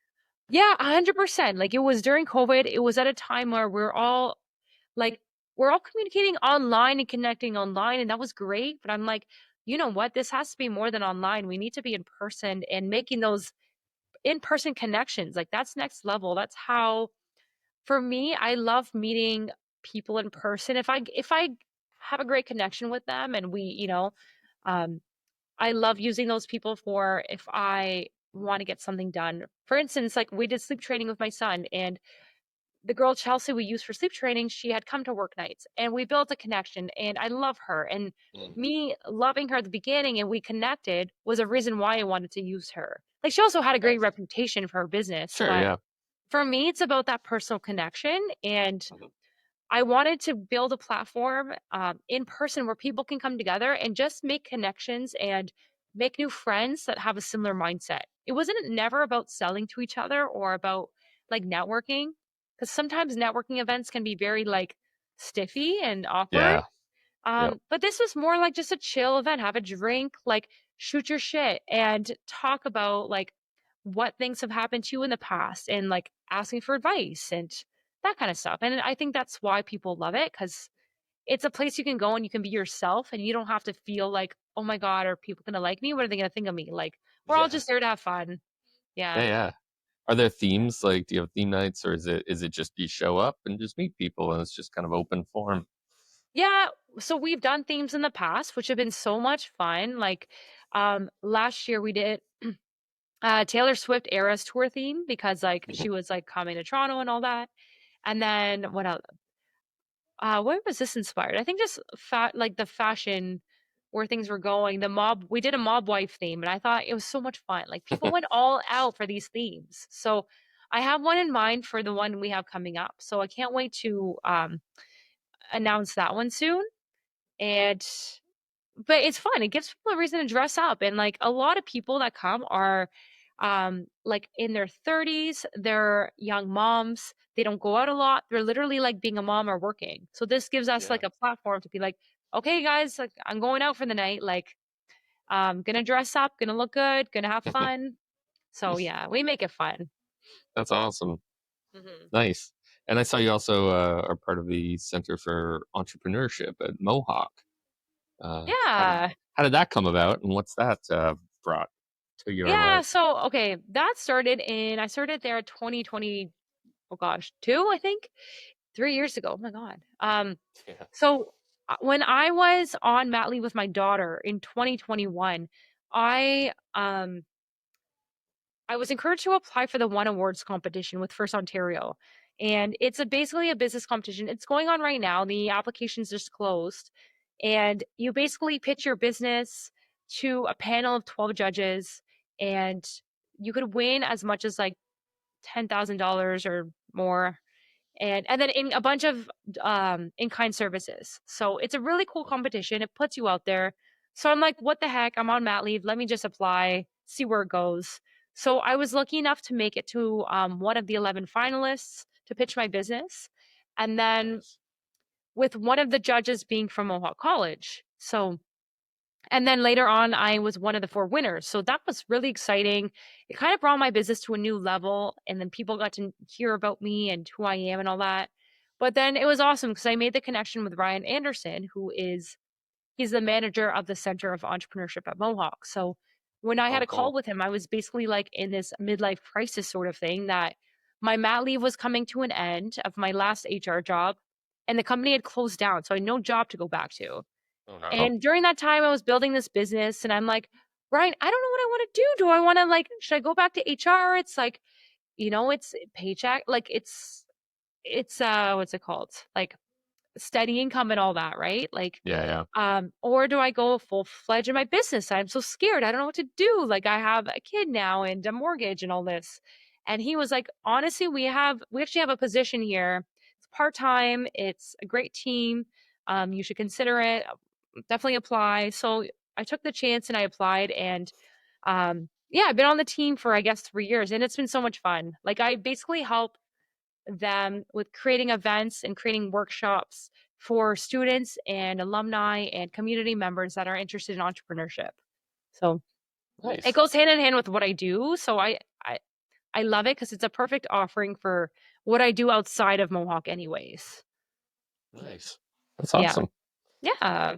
Yeah. 100%. Like it was during COVID. It was at a time where like we're all communicating online and connecting online, and that was great. But I'm like, you know what? This has to be more than online. We need to be in person and making those in-person connections. Like that's next level. That's how, for me, I love meeting people in person. If I have a great connection with them and um I love using those people for if I want to get something done. For instance, like we did sleep training with my son, and the girl Chelsea we used for sleep training, she had come to Work Nights, and we built a connection, and I love her. And Mm. me loving her at the beginning and we connected was a reason why I wanted to use her. Like she also had a great Nice. reputation for her business, Sure, but yeah. for me it's about that personal connection. And Mhm. I wanted to build a platform in person where people can come together and just make connections and make new friends that have a similar mindset. It wasn't never about selling to each other or about like networking, because sometimes networking events can be very like stiffy and awkward. Yeah. Yep. But this was more like just a chill event, have a drink, like shoot your shit and talk about like what things have happened to you in the past and like asking for advice and that kind of stuff. And I think that's why people love it, because it's a place you can go and you can be yourself and you don't have to feel like, oh my God, are people going to like me? What are they going to think of me? Like, we're all Yeah. just there to have fun. Yeah, Yeah. yeah. Are there themes? Like, do you have theme nights, or is it just you show up and just meet people and it's just kind of open forum? Yeah. So we've done themes in the past, which have been so much fun. Like, last year we did Taylor Swift Eras Tour theme because like Mhm. she was like coming to Toronto and all that. And then what else? Where was this inspired? I think just like the fashion where things were going. The mob, we did a mob wife theme, and I thought it was so much fun. Like people went all out for these themes. So I have one in mind for the one we have coming up. So I can't wait to announce that one soon. And but it's fun. It gives people a reason to dress up, and like a lot of people that come are like in their 30s, they're young moms. They don't go out a lot. They're literally like being a mom or working. So this gives us Yeah. like a platform to be like, okay, guys, like I'm going out for the night. Like, gonna dress up, gonna look good, gonna have fun. So yeah, we make it fun. That's awesome. Hmm. Nice. And I saw you also are part of the Center for Entrepreneurship at Mohawk. How did Yeah. that come about, and what's that brought to your Yeah. life? So, okay, I started there 2020, oh gosh, two, I think, 3 years ago. Oh my God. Yeah. So when I was on mat leave with my daughter in 2021, I, um, I was encouraged to apply for the One Awards competition with First Ontario. And it's basically a business competition. It's going on right now. The application's just closed. And you basically pitch your business to a panel of 12 judges, and you could win as much as like $10,000 or more, and then in a bunch of in-kind services. So it's a really cool competition. It puts you out there. So I'm like, what the heck? I'm on mat leave. Let me just apply, see where it goes. So I was lucky enough to make it to one of the 11 finalists to pitch my business. And then Nice. with one of the judges being from Mohawk College. So, and then later on, I was one of the four winners. So that was really exciting. It kind of brought my business to a new level. And then people got to hear about me and who I am and all that. But then it was awesome because I made the connection with Ryan Anderson, he's the manager of the Center of Entrepreneurship at Mohawk. So when I had Oh, a call cool. with him, I was basically like in this midlife crisis sort of thing, that my mat leave was coming to an end of my last HR job, and the company had closed down. So I had no job to go back to. Oh no. And during that time, I was building this business, and I'm like, Ryan, I don't know what I want to do. Do I want to, like, should I go back to HR? It's like, it's paycheck, like it's what's it called? Like steady income and all that, right? Like, Yeah, yeah. or do I go full-fledged in my business? I'm so scared. I don't know what to do. Like, I have a kid now and a mortgage and all this. And he was like, honestly, we actually have a position here. It's part-time. It's a great team. You should consider it. Definitely apply. So I took the chance and I applied, and yeah, I've been on the team for, I guess, 3 years, and it's been so much fun. Like, I basically help them with creating events and creating workshops for students and alumni and community members that are interested in entrepreneurship. So it Nice. goes hand in hand with what I do. So I love it because it's a perfect offering for what I do outside of Mohawk anyways. Nice. That's Yeah. awesome. Yeah.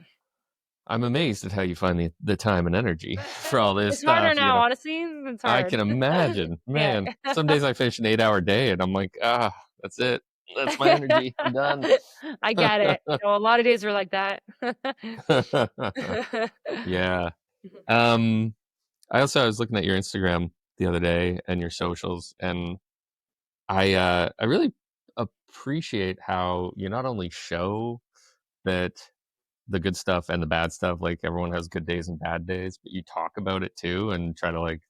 I'm amazed at how you find the time and energy for all this It's harder stuff, now, honestly. It's I hard. can imagine. Yeah. Man, some days I finish an 8-hour day and I'm like, that's it. That's my energy. I'm done. I get it. A lot of days were like that. Yeah. Um, I was looking at your Instagram the other day and your socials, and I really appreciate how you not only show that the good stuff and the bad stuff, like everyone has good days and bad days, but you talk about it too and try to like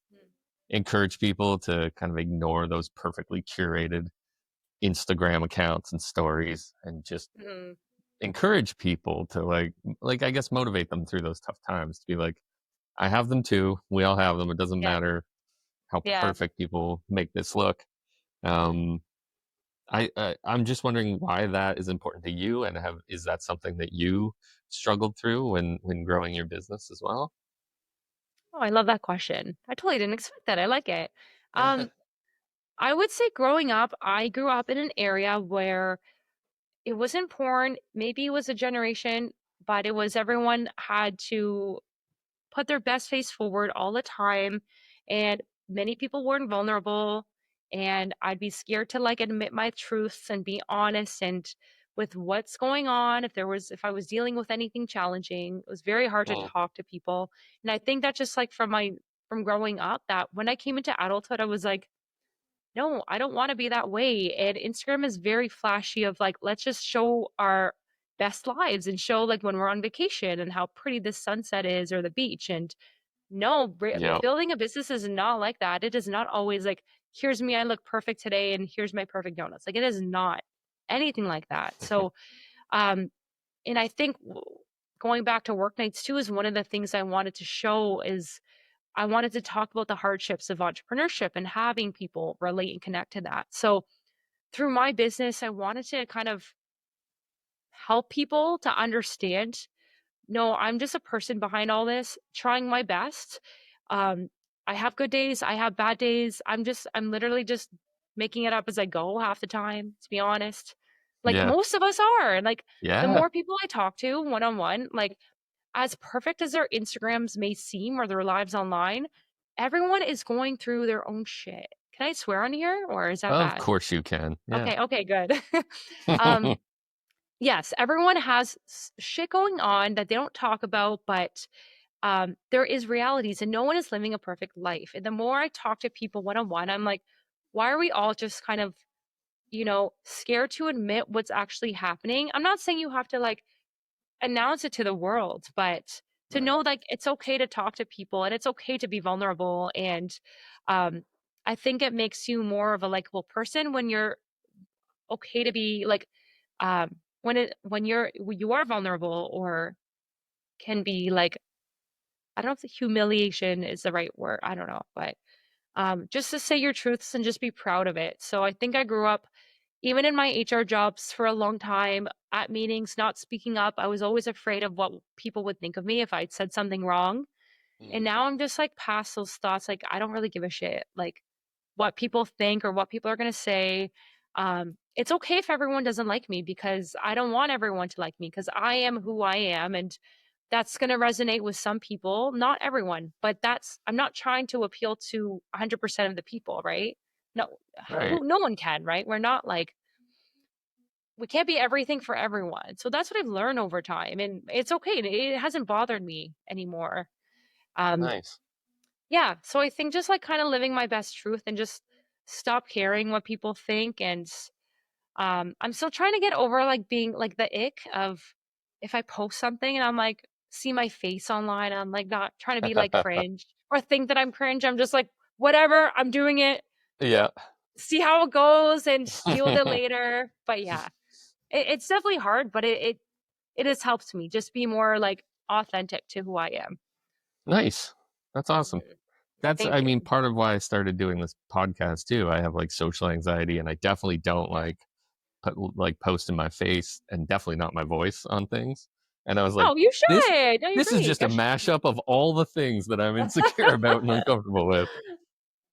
encourage people to kind of ignore those perfectly curated Instagram accounts and stories, and just Mhm. encourage people to like I guess motivate them through those tough times to be like, I have them too. We all have them. It doesn't Yeah. matter how Yeah. perfect people make this look. Mhm. Um, I'm just wondering why that is important to you, and is that something that you struggled through when growing your business as well? Oh, I love that question. I totally didn't expect that. I like it. Um, I would say growing up, I grew up in an area where it wasn't porn. Maybe it was a generation, but it was everyone had to put their best face forward all the time. And many people weren't vulnerable. And I'd be scared to like admit my truths and be honest and with what's going on. If I was dealing with anything challenging, it was very hard to Mm, talk to people. And I think that just like from growing up, that when I came into adulthood, I was like, no, I don't want to be that way. And Instagram is very flashy of like, let's just show our best lives and show like when we're on vacation and how pretty the sunset is or the beach. And no, yeah. building a business is not like that. It is not always like, here's me, I look perfect today, and here's my perfect donuts. Like, it is not anything like that. So, um, and I think going back to work nights too is one of the things I wanted to show is I wanted to talk about the hardships of entrepreneurship and having people relate and connect to that. So through my business, I wanted to kind of help people to understand, no, I'm just a person behind all this, trying my best. Um, I have good days, I have bad days. I'm literally just making it up as I go half the time, to be honest. Like Yeah. most of us are. And like the Yeah. more people I talk to one on one, like as perfect as their Instagrams may seem or their lives online, everyone is going through their own shit. Can I swear on here or is that Of bad? course you can. Yeah. Okay, good. um, yes, everyone has shit going on that they don't talk about, but there is realities and no one is living a perfect life. And the more I talk to people one on one, I'm like, why are we all just kind of, scared to admit what's actually happening? I'm not saying you have to like announce it to the world, but to Right. know like it's okay to talk to people and it's okay to be vulnerable. And um, I think it makes you more of a likable person when you're okay to be like when you are vulnerable or can be like, I don't know if the humiliation is the right word. I don't know, but just to say your truths and just be proud of it. So I think I grew up, even in my HR jobs for a long time, at meetings, not speaking up. I was always afraid of what people would think of me if I'd said something wrong. And Mm. now I'm just like past those thoughts. Like, I don't really give a shit, like what people think or what people are going to say. It's okay if everyone doesn't like me because I don't want everyone to like me because I am who I am. And that's going to resonate with some people, not everyone, but I'm not trying to appeal to 100% of the people, right? No, Right. no one can, right? We're not like, we can't be everything for everyone. So that's what I've learned over time. And it's okay. It hasn't bothered me anymore. Um, Nice. yeah. So I think just like kind of living my best truth and just stop caring what people think. And I'm still trying to get over like being like the ick of if I post something and I'm like, see my face online, I'm like not trying to be like cringe or think that I'm cringe. I'm just like, whatever, I'm doing it. Yeah. See how it goes and deal with it later. But yeah, it's definitely hard, but it has helped me just be more like authentic to who I am. Nice. That's awesome. Mhm. I Thank you. mean, part of why I started doing this podcast too. I have like social anxiety and I definitely don't Yeah. like like posting my face and definitely not my voice on things. And I was like, Oh, you this should. No, you're this is great. just a mashup of all the things that I'm insecure about and uncomfortable with. Oh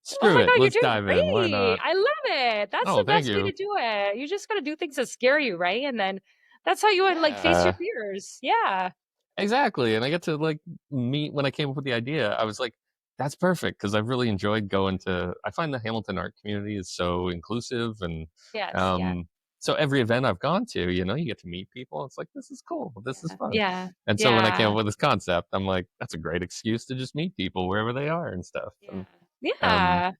Screw my it. God, you're Let's doing dive in. Why great. not? I love it. That's Oh, the thank best way to you. do it. You just got to do things that scare you, right? And then that's how you would like face your Yeah. fears. Yeah. Exactly. And I get to like meet when I came up with the idea, I was like, that's perfect because I've really enjoyed going to I find the Hamilton art community is so inclusive and Yes. Yeah. um so every event I've gone to, you get to meet people. It's like this is cool. This is Yeah. fun. Yeah. And so when I came Yeah. up with this concept, I'm like, that's a great excuse to just meet people wherever they are and stuff. Yeah. And um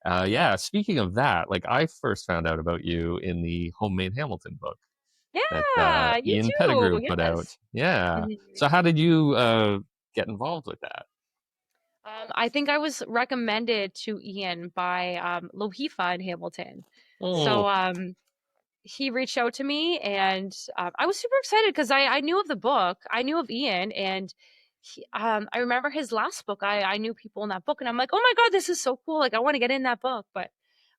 Yeah. yeah, speaking of that, like I first found out about you in the Homemade Hamilton book that Yeah. You Ian too. Pettigrew put out. Yes. Yeah. Mhm. So how did you get involved with that? I think I was recommended to Ian by Lohifa in Hamilton. So Oh, he reached out to me and I was super excited because I knew of the book. I knew of Ian and I remember his last book. I knew people in that book and I'm like, oh my God, this is so cool. Like I want to get in that book. But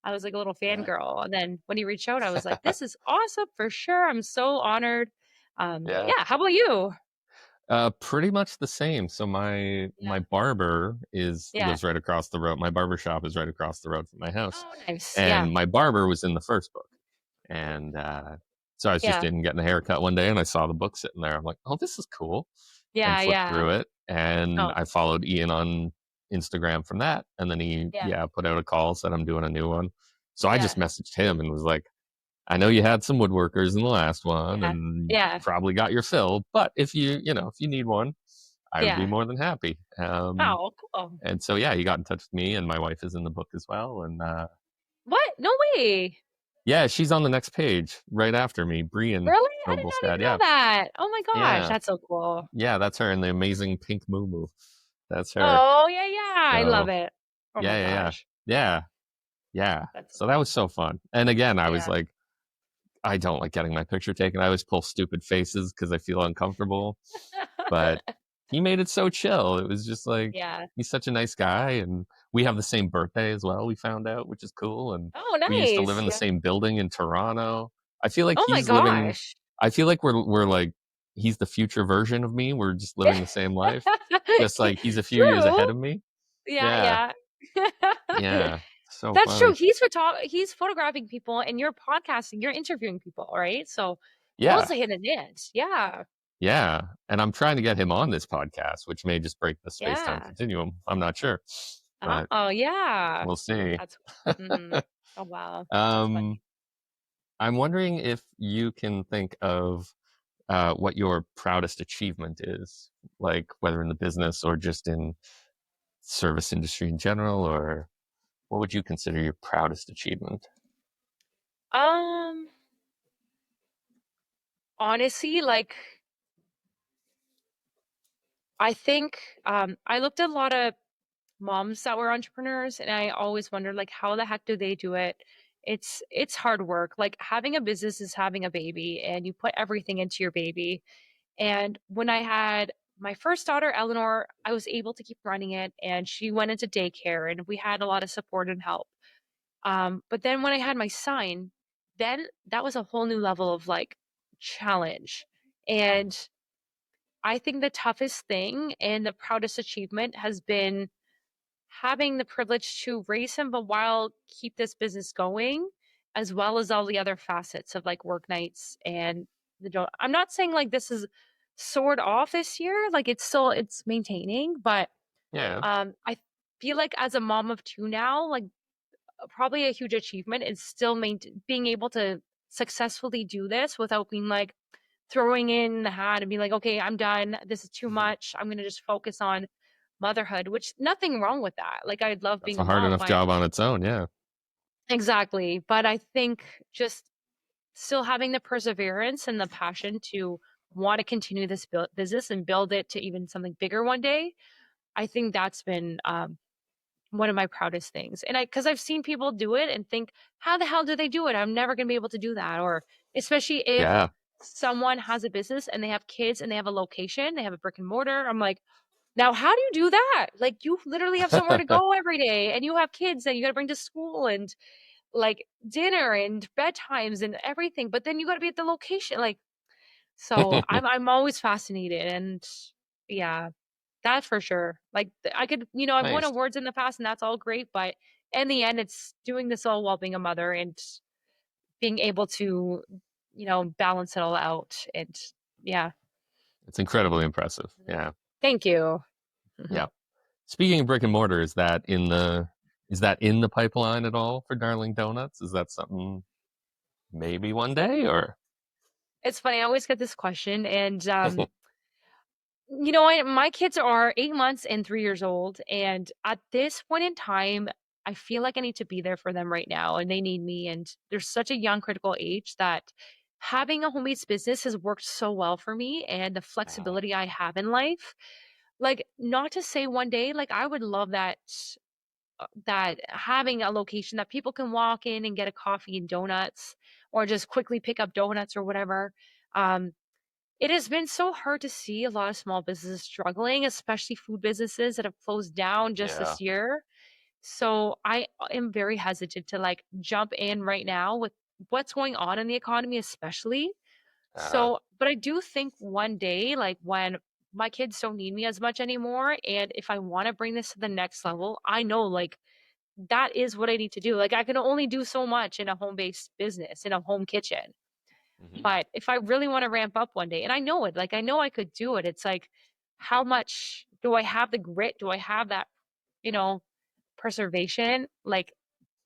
I was like a little yeah. fangirl. And then when he reached out, I was like, this is awesome for sure. I'm so honored. Yeah. Yeah. How about you? Pretty much the same. So my Yeah. barber Yeah. lives right across the road. My barber shop is right across the road from my house. Oh, nice. Yeah. And my barber was in the first book. And so I was just Yeah. in getting a haircut one day and I saw the book sitting there. I'm like, oh, this is cool. And Yeah. flipped Yeah. through it. And Oh, I followed Ian on Instagram from that. And then he, yeah. yeah, put out a call, said I'm doing a new one. So I Yeah. just messaged him and was like, I know you had some woodworkers in the last one Yeah. and Yeah. probably got your fill, but if if you need one, I would be Yeah. more than happy. Oh, cool. And so, yeah, he got in touch with me and my wife is in the book as well. And What? No way. yeah, she's on the next page right after me, Brian Really? I did not even Noblestad. know Yeah. that. Oh my gosh, Yeah. that's so cool. Yeah. That's her in the amazing pink moo. That's her. Oh, yeah, yeah. I love So it. Oh my yeah, yeah, yeah. gosh. Yeah. Yeah. That's so So that was cool. so fun. And again, I was Yeah. like, I don't like getting my picture taken. I always pull stupid faces because I feel uncomfortable. But he made it so chill. It was just like, Yeah. he's such a nice guy, and we have the same birthday as well, we found out, which is cool. And Oh, we used to live nice. in the Yeah. same building in Toronto. I feel like Oh my he's living, gosh. I feel like we're like, he's the future version of me. We're just living the same life. Just like he's a few years ahead True. of me. Yeah, Yeah. yeah. Yeah. So That's true. funny. He's photographing people and you're podcasting, you're interviewing people, right? So Yeah. totally hit a niche. Yeah. Yeah. And I'm trying to get him on this podcast, which may just break the space-time Yeah. continuum. I'm not sure, but Oh, yeah. we'll see. That's mhm. Oh, wow. That's um, funny. I'm wondering if you can think of what your proudest achievement is, like whether in the business or just in service industry in general, or what would you consider your proudest achievement? Um, honestly, like I think I looked at a lot of moms that were entrepreneurs and I always wondered like how the heck do they do it? It's hard work. Like having a business is having a baby and you put everything into your baby. And when I had my first daughter, Eleanor, I was able to keep running it and she went into daycare and we had a lot of support and help. But then when I had my son, then that was a whole new level of like challenge. And I think the toughest thing and the proudest achievement has been having the privilege to raise him, but while keep this business going, as well as all the other facets of like work nights and I'm not saying like this is soared off this year, like it's maintaining, but Yeah. I feel like as a mom of two now, like probably a huge achievement is still being able to successfully do this without being like throwing in the hat and being like, okay, I'm done. This is too Mhm. much. I'm going to just focus on motherhood, which nothing wrong with that. Like I love That's being a a hard mom, enough but job on its own. Yeah. exactly. But I think just still having the perseverance and the passion to want to continue this business and build it to even something bigger one day. I think that's been one of my proudest things. And because I've seen people do it and think, how the hell do they do it? I'm never going to be able to do that. Or especially if Yeah. someone has a business and they have kids and they have a location, they have a brick and mortar. I'm like, now how do you do that? Like you literally have somewhere to go every day and you have kids that you got to bring to school and like dinner and bedtimes and everything. But then you got to be at the location. Like, so I'm always fascinated and yeah, that's for sure. Like, I could I've won Nice. awards in the past, and that's all great, but in the end, it's doing this all while being a mother and being able to, balance it all out, and yeah. It's incredibly impressive. Yeah. Thank you. Yeah. Speaking of brick and mortar, is that in the pipeline at all for Darling Donuts? Is that something maybe one day, or? It's funny, I always get this question, and, my kids are 8 months and 3 years old, and at this point in time, I feel like I need to be there for them right now, and they need me, and there's such a young critical age that having a home-based business has worked so well for me and the Uh, flexibility I have in life. Like, not to say one day, like, I would love that having a location that people can walk in and get a coffee and donuts or just quickly pick up donuts or whatever. Um, it has been so hard to see a lot of small businesses struggling, especially food businesses that have closed down just yeah. this year. So I am very hesitant to like jump in right now with what's going on in the economy, especially. Uh, So, but I do think one day, like when my kids don't need me as much anymore, and if I want to bring this to the next level, I know like that is what I need to do. Like I can only do so much in a home-based business, in a home kitchen. mhm. But if I really want to ramp up one day, and I know it, like I know I could do it. It's like, how much do I have the grit? Do I have that, you know, preservation? Like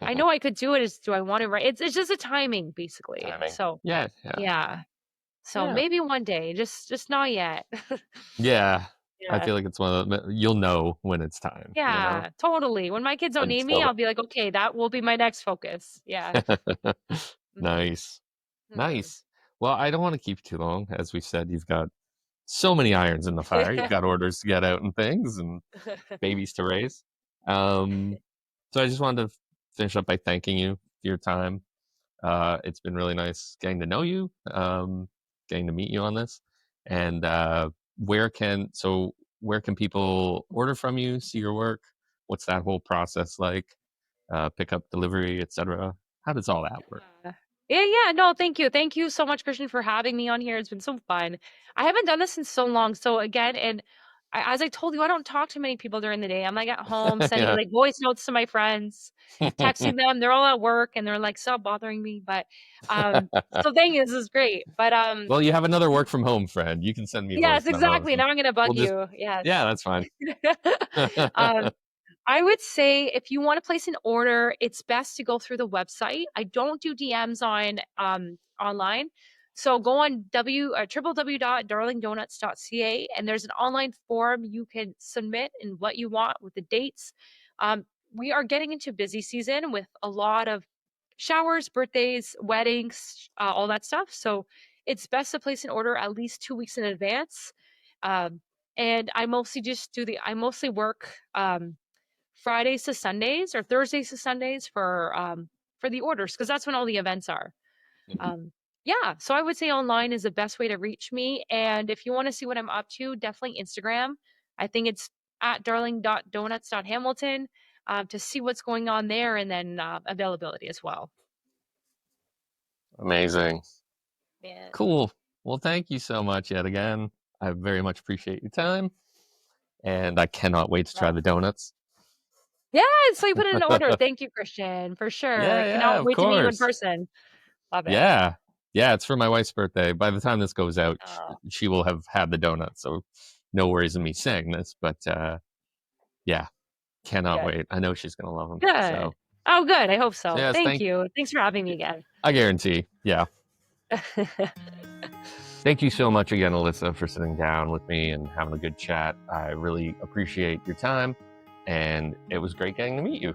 I Mhm. know I could do it. Is do I want to write? It's just a timing, basically. Timing. So Yeah. Yeah. yeah. So Yeah. maybe one day, just not yet. Yeah. I Yeah. feel like it's one of you'll know when it's time, Yeah, totally. When my kids don't need me, until I'll be like, okay, that will be my next focus. Yeah. then. Hmm. Nice. Hmm. Nice. Well, I don't want to keep you too long. As we said, you've got so many irons in the fire. You've got orders to get out and things and babies to raise. Um, so I just wanted to finish up by thanking you for your time. It's been really nice getting to know you, getting to meet you on this. And so where can people order from you, see your work? What's that whole process like? Pickup, delivery, etc. How does all that work? Yeah. No, thank you. Thank you so much, Christian, for having me on here. It's been so fun. I haven't done this in so long. So again, as I told you, I don't talk to many people during the day. I'm like at home sending Yeah. like voice notes to my friends, texting them. They're all at work and they're like, stop bothering me. But so thank you. This is great. But Well, you have another work from home friend. You can send me voice yes, memos. exactly. Now I'm gonna bug We'll just, you. Yes. yeah, that's fine. um, I would say if you want to place an order, it's best to go through the website. I don't do DMs on online. So go on www.darlingdonuts.ca and there's an online form you can submit and what you want with the dates. We are getting into busy season with a lot of showers, birthdays, weddings, all that stuff. So it's best to place an order at least 2 weeks in advance. Um, and I mostly work Fridays to Sundays or Thursdays to Sundays for the orders because that's when all the events are. Um, yeah, so I would say online is the best way to reach me. And if you want to see what I'm up to, definitely Instagram. I think it's at darling.donuts.hamilton to see what's going on there and then availability as well. Amazing. Yeah. Cool. Well, thank you so much yet again. I very much appreciate your time. And I cannot wait to try the donuts. Yeah, so you put it in order. Thank you, Christian, for sure. I Yeah, cannot of wait to meet you in course. person. Love it. Yeah. Yeah, it's for my wife's birthday. By the time this goes out, Oh. she will have had the donuts. So no worries in me saying this, but yeah, cannot Good. wait. I know she's going to love them. Good. So, Oh, good. I hope so. yes, Thank you. Thanks for having me again. I guarantee. Yeah. Thank you so much again, Alyssa, for sitting down with me and having a good chat. I really appreciate your time, and it was great getting to meet you.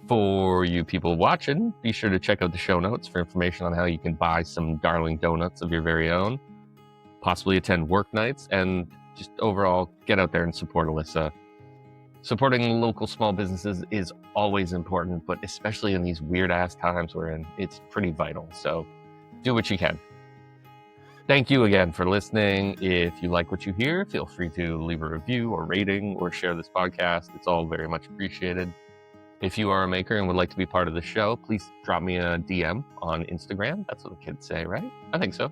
For you people watching, be sure to check out the show notes for information on how you can buy some darling donuts of your very own, possibly attend Werk Nights, and just overall get out there and support Alyssa. Supporting local small businesses is always important, but especially in these weird-ass times we're in, it's pretty vital. So do what you can. Thank you again for listening. If you like what you hear, feel free to leave a review or rating or share this podcast. It's all very much appreciated. If you are a maker and would like to be part of the show, please drop me a DM on Instagram. That's what the kids say, right? I think so.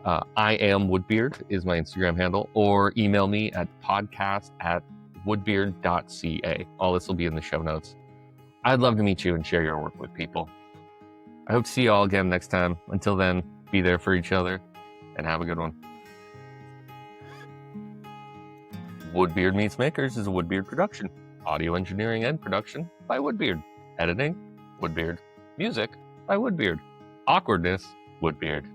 I am Woodbeard is my Instagram handle, or email me at podcast@woodbeard.ca. All this will be in the show notes. I'd love to meet you and share your work with people. I hope to see you all again next time. Until then, be there for each other and have a good one. Woodbeard Meets Makers is a Woodbeard production. Audio engineering and production by Woodbeard. Editing, Woodbeard. Music by Woodbeard. Awkwardness, Woodbeard.